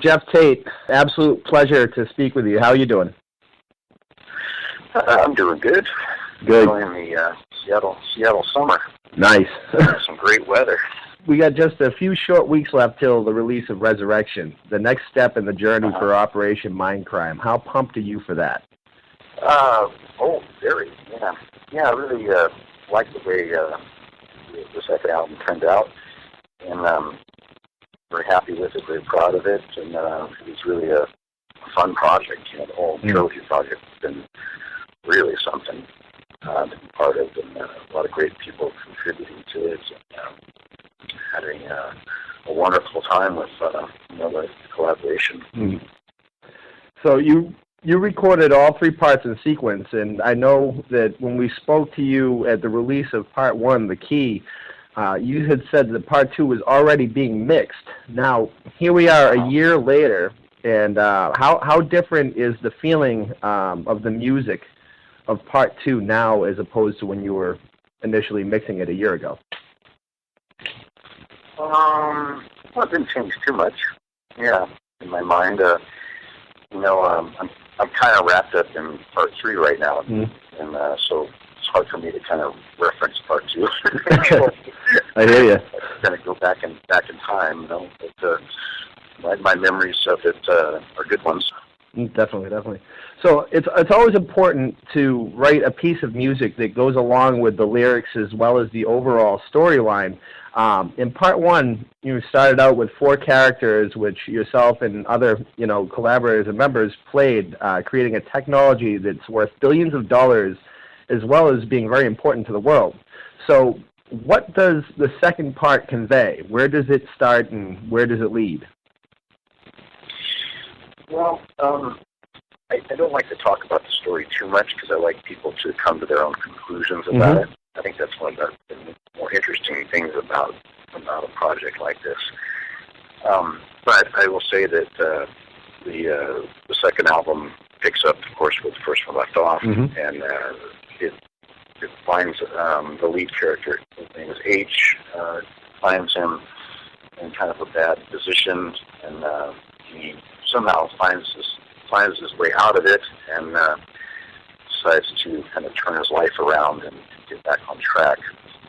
Geoff Tate. Absolute pleasure to speak with you. How are you doing? I'm doing good. Good. Enjoying the Seattle summer. Nice. Some great weather. We got just a few short weeks left till the release of Resurrection, the next step in the journey for Operation Mindcrime. How pumped are you for that? Very. Yeah, I really like the way the second album turned out, and very happy with it, very proud of it, and it's really a fun project. The whole trilogy project has been really something to be part of, and a lot of great people contributing to it, and having a wonderful time with the collaboration. So you recorded all three parts in sequence, and I know that when we spoke to you at the release of Part 1, The Key, you had said that Part 2 was already being mixed. Now, here we are a year later, and how different is the feeling of the music of Part 2 now as opposed to when you were initially mixing it a year ago? Well, it didn't change too much. Yeah, in my mind, I'm kind of wrapped up in Part 3 right now, and so it's hard for me to kind of reference Part 2. I hear you. Kind of go back in time, but my memories of it are good ones. Definitely. So it's always important to write a piece of music that goes along with the lyrics as well as the overall storyline. In Part 1, you started out with 4 characters, which yourself and other collaborators and members played, creating a technology that's worth billions of dollars, as well as being very important to the world. So what does the second part convey? Where does it start and where does it lead? Well, I don't like to talk about the story too much because I like people to come to their own conclusions about it. I think that's one of the more interesting things about a project like this. But I will say that the second album picks up, of course, where the first one left off, and it finds the lead character. His name is H. Finds him in kind of a bad position, and he somehow finds his way out of it, and decides to kind of turn his life around and get back on track.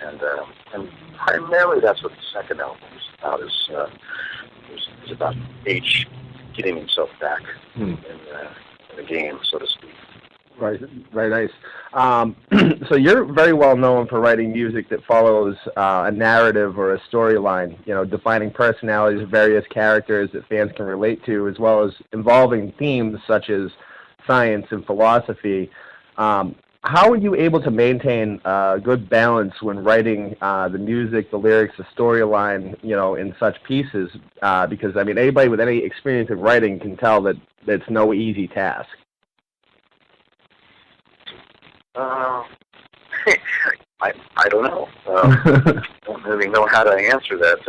And primarily that's what the second album is about, is about H getting himself back in the game, so to speak. Right, very nice. So you're very well known for writing music that follows a narrative or a storyline, defining personalities of various characters that fans can relate to, as well as involving themes such as science and philosophy. How are you able to maintain a good balance when writing the music, the lyrics, the storyline, in such pieces? Because, anybody with any experience in writing can tell that it's no easy task. I don't know. Don't really know how to answer that.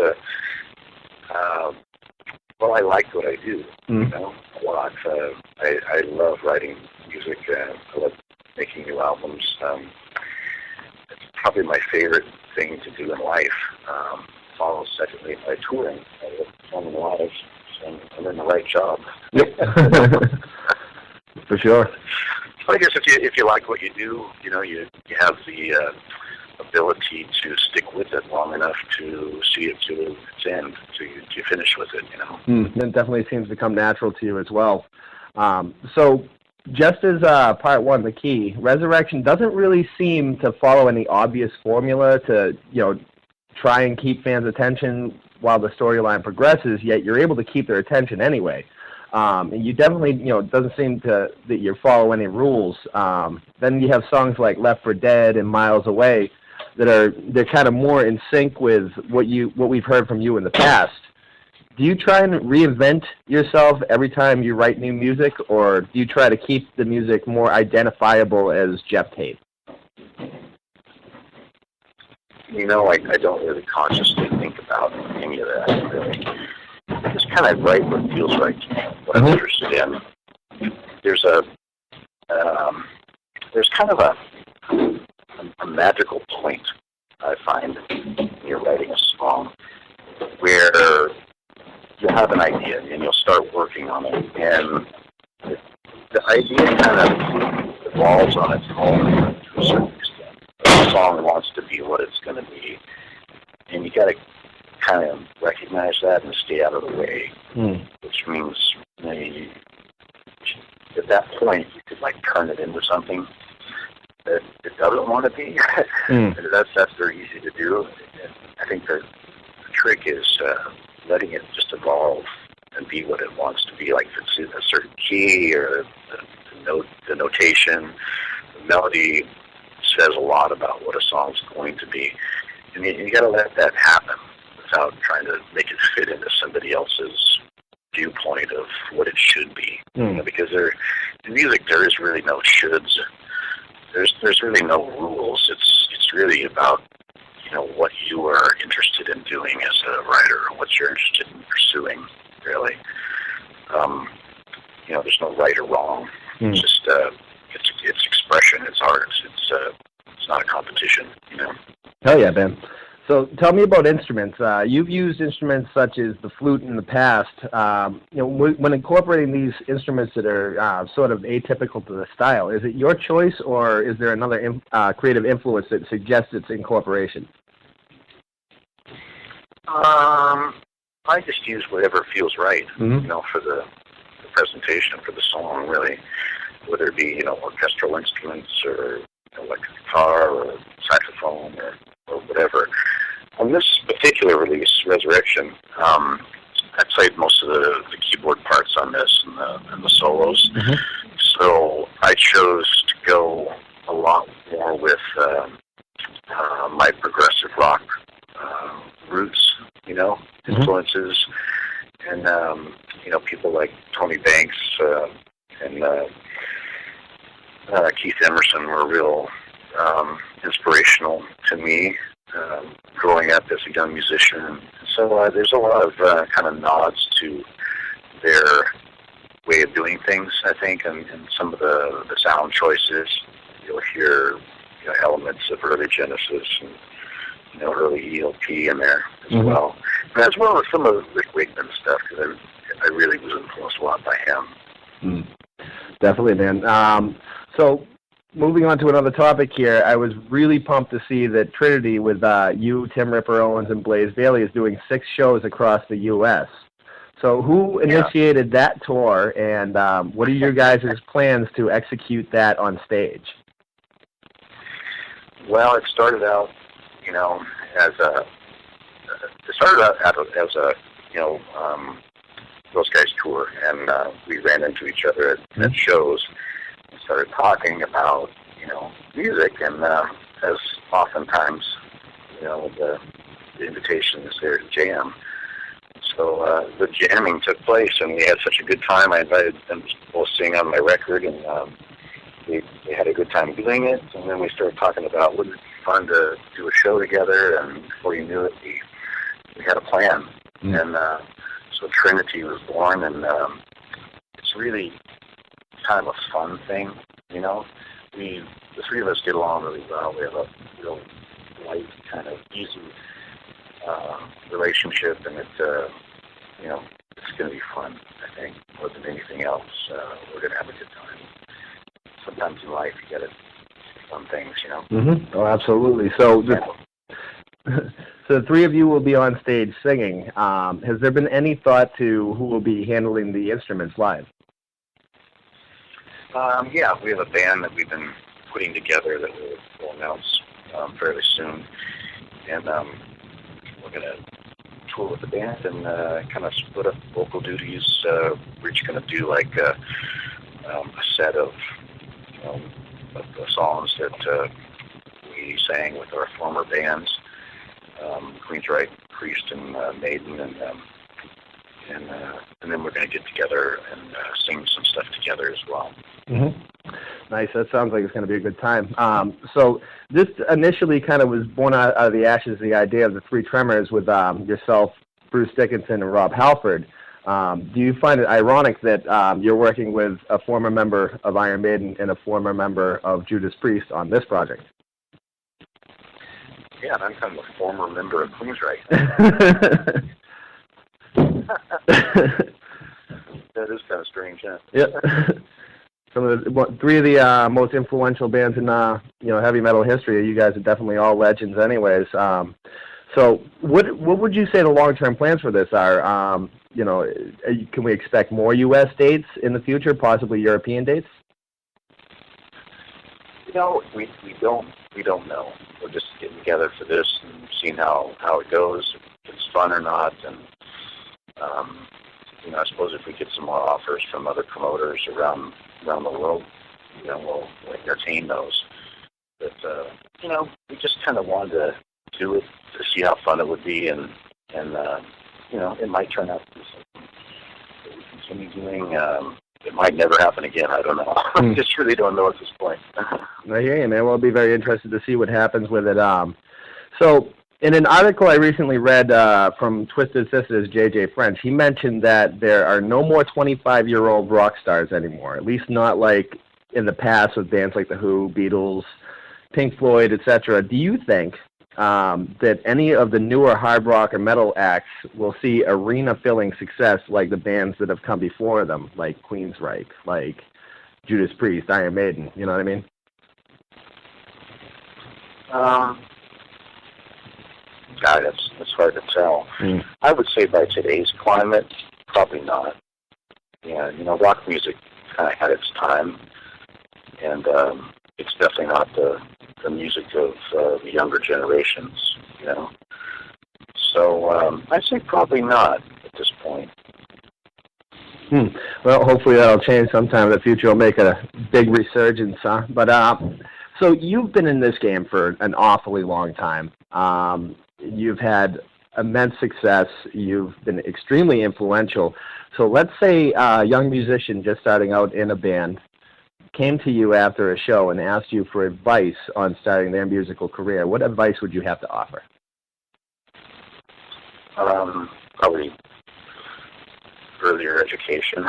Well, I like what I do, a lot. I love writing music. I love making new albums. It's probably my favorite thing to do in life. Follows secondly by touring. I love performing live, so I'm in the right job. Yep. For sure. I guess if you like what you do, you have the ability to stick with it long enough to see it to its end, to finish with it. It definitely seems to come natural to you as well. So, just as Part 1, The Key, Resurrection doesn't really seem to follow any obvious formula to try and keep fans' attention while the storyline progresses. Yet you're able to keep their attention anyway. And you definitely, it doesn't seem that you follow any rules. Then you have songs like Left for Dead and Miles Away they're kind of more in sync with what we've heard from you in the past. Do you try and reinvent yourself every time you write new music, or do you try to keep the music more identifiable as Geoff Tate? I don't really consciously think about any of that, really. I just kind of write what feels right to me, what I'm interested in. There's kind of a magical point, I find, when you're writing a song, where you'll have an idea and you'll start working on it, and the idea kind of evolves on its own to a certain extent. The song wants to be what it's going to be, and you got to kind of recognize that and stay out of the way, which means at that point you could like turn it into something that it doesn't want to be. That's very easy to do. And I think the trick is letting it just evolve and be what it wants to be. Like if it's in a certain key or the notation, the melody says a lot about what a song's going to be, and you got to let that happen without trying to make it fit into somebody else's viewpoint of what it should be. You know, because in music there is really no shoulds. There's really no rules. It's really about, you know, what you are interested in doing as a writer, or what you're interested in pursuing. Really, you know, there's no right or wrong. It's just it's expression. It's art. It's not a competition. You know. Hell yeah, Ben. So tell me about instruments. You've used instruments such as the flute in the past. You know, when incorporating these instruments that are sort of atypical to the style, is it your choice, or is there another creative influence that suggests its incorporation? I just use whatever feels right, you know, for the presentation, for the song, really. Whether it be, you know, orchestral instruments or, you know, like a guitar or saxophone or whatever. On this particular release, Resurrection, I played most of the keyboard parts on this and the solos. So I chose to go a lot more with my progressive rock roots, you know, influences, and you know, people like Tony Banks and Keith Emerson were real inspirational to me growing up as a young musician. So there's a lot of kind of nods to their way of doing things, I think, and some of the sound choices. You'll hear, you know, elements of early Genesis and, you know, early ELP in there as well. And as well as some of Rick Wakeman stuff, because I really was influenced a lot by him. Definitely, man. So moving on to another topic here, I was really pumped to see that Trinity with you, Tim Ripper Owens, and Blaze Bayley is doing 6 shows across the U.S. So who initiated that tour, and what are your guys' plans to execute that on stage? Well, it started out, you know, as a you know, those guys tour, and we ran into each other at shows and started talking about, you know, music, and as oftentimes, you know, the invitation is there to jam. So the jamming took place, and we had such a good time. I invited them to both sing on my record, and we had a good time doing it. And then we started talking about wouldn't it be fun to do a show together, and before you knew it, we had a plan. And so Trinity was born, and it's really kind of a fun thing, you know. The 3 of us get along really well. We have a real light, kind of easy relationship, and it's you know, it's going to be fun, I think, more than anything else. We're going to have a good time. Sometimes in life you got to do fun things, you know. Oh, absolutely. So so the 3 of you will be on stage singing. Has there been any thought to who will be handling the instruments live? Yeah, we have a band that we've been putting together that we'll announce fairly soon, and we're going to tour with the band and kind of split up vocal duties. We're just going to do like a set of, you know, of the songs that we sang with our former bands, Queensryche, Priest, and Maiden, and then we're going to get together and sing some stuff together as well. Nice. That sounds like it's going to be a good time. So this initially kind of was born out of the ashes, the idea of the 3 Tremors with yourself, Bruce Dickinson, and Rob Halford. Do you find it ironic that you're working with a former member of Iron Maiden and a former member of Judas Priest on this project? Yeah, and I'm kind of a former member of Queensryche. That is kind of strange, yeah. Yep. Three of the most influential bands in heavy metal history. You guys are definitely all legends, anyways. So, what would you say the long-term plans for this are? Can we expect more U.S. dates in the future, possibly European dates? We don't know. We're just getting together for this and seeing how it goes, if it's fun or not, and I suppose if we get some more offers from other promoters around the world, we'll entertain those. But we just kind of wanted to do it to see how fun it would be, and it might turn out to be something that we continue doing. It might never happen again. I don't know. I just really don't know at this point. I hear you, man. Well, I'll be very interested to see what happens with it. So, in an article I recently read from Twisted Sisters' J.J. French, he mentioned that there are no more 25-year-old rock stars anymore, at least not like in the past with bands like The Who, Beatles, Pink Floyd, etc. Do you think that any of the newer hard rock or metal acts will see arena-filling success like the bands that have come before them, like Queensryche, like Judas Priest, Iron Maiden? You know what I mean? God, that's hard to tell. I would say by today's climate, probably not. Yeah, rock music kind of had its time, and it's definitely not the music of the younger generations, So I'd say probably not at this point. Well, hopefully that'll change sometime in the future. It'll make a big resurgence, huh? But so you've been in this game for an awfully long time. You've had immense success. You've been extremely influential. So let's say a young musician just starting out in a band came to you after a show and asked you for advice on starting their musical career. What advice would you have to offer? Probably earlier education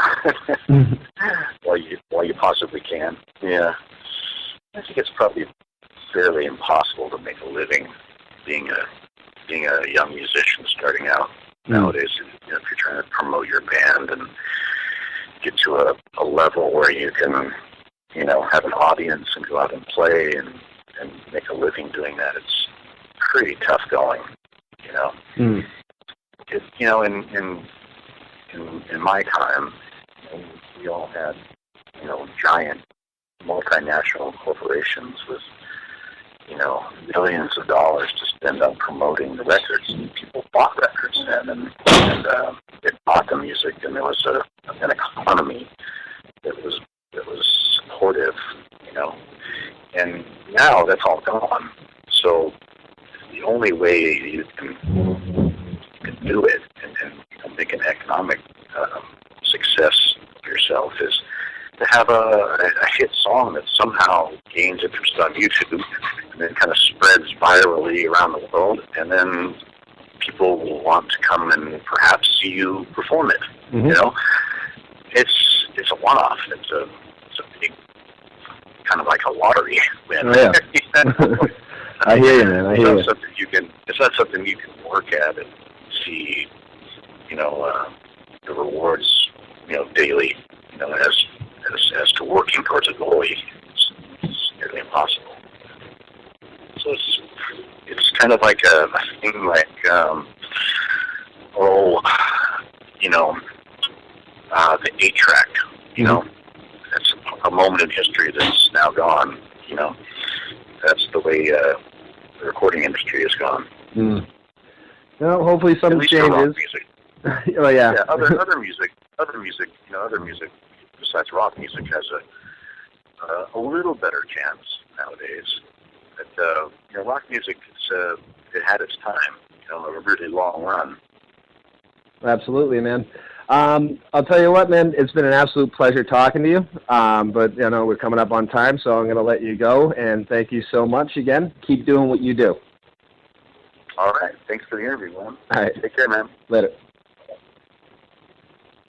while you possibly can. Yeah, I think it's probably fairly impossible to make a living being a young musician starting out nowadays. If you're trying to promote your band and get to a level where you can, have an audience and go out and play and make a living doing that, it's pretty tough going. In my time, we all had, giant multinational corporations with, millions of dollars to spend on promoting the records, and people bought records then, and they bought the music, and there was an economy that was supportive, and now that's all gone. So the only way you can do it and make an economic success of yourself is to have a hit song that somehow gains interest on YouTube and then kind of spreads virally around the world, and then people will want to come and perhaps see you perform it. It's a one-off. It's a big, kind of like a lottery win. Oh, yeah. I hear you, man. I hear you. It's not something you can work at and see, the rewards, daily, as to working towards a goal. It's nearly impossible. So it's kind of like a thing like, the 8-track, That's a moment in history that's now gone, That's the way the recording industry has gone. Well, hopefully something changes. Music. Oh, yeah. Yeah, other music, besides rock music has a little better chance nowadays. But rock music, it had its time, a really long run. Absolutely, man. I'll tell you what, man, it's been an absolute pleasure talking to you. But we're coming up on time, so I'm going to let you go. And thank you so much again. Keep doing what you do. All right. Thanks for the interview, man. All right. Take care, man. Later.